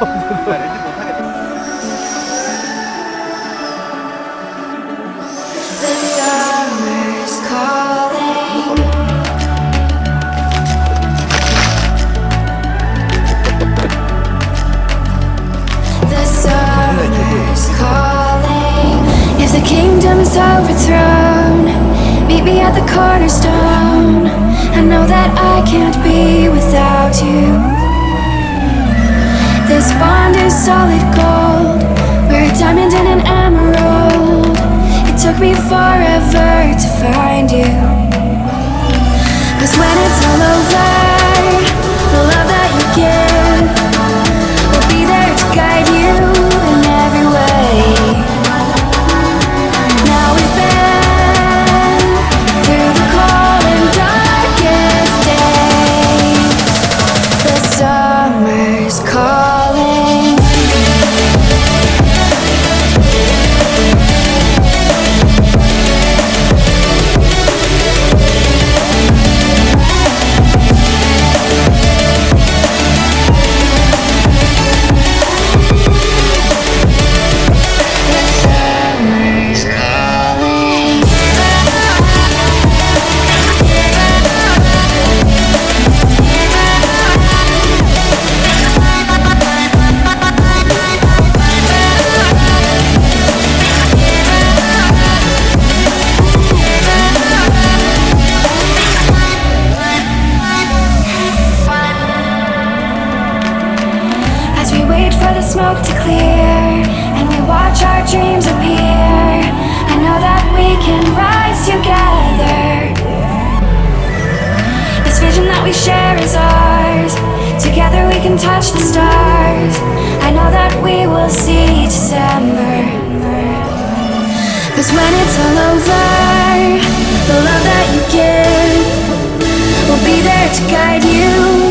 렌즈 못하겠다. The summer's calling. The summer's calling. If the kingdom's overthrown, meet me at the cornerstone. I know that I can't be without you. This bond is solid gold. We're a diamond and an emerald. It took me forever to find you. 'Cause when it's all over, the love that you give will be there to guide you in every way. Now we've been through the cold and darkest days. The summer's calling. Smoke to clear, and we watch our dreams appear. I know that we can rise together. This vision that we share is ours. Together we can touch the stars. I know that we will see December. 'Cause when it's all over, the love that you give will be there to guide you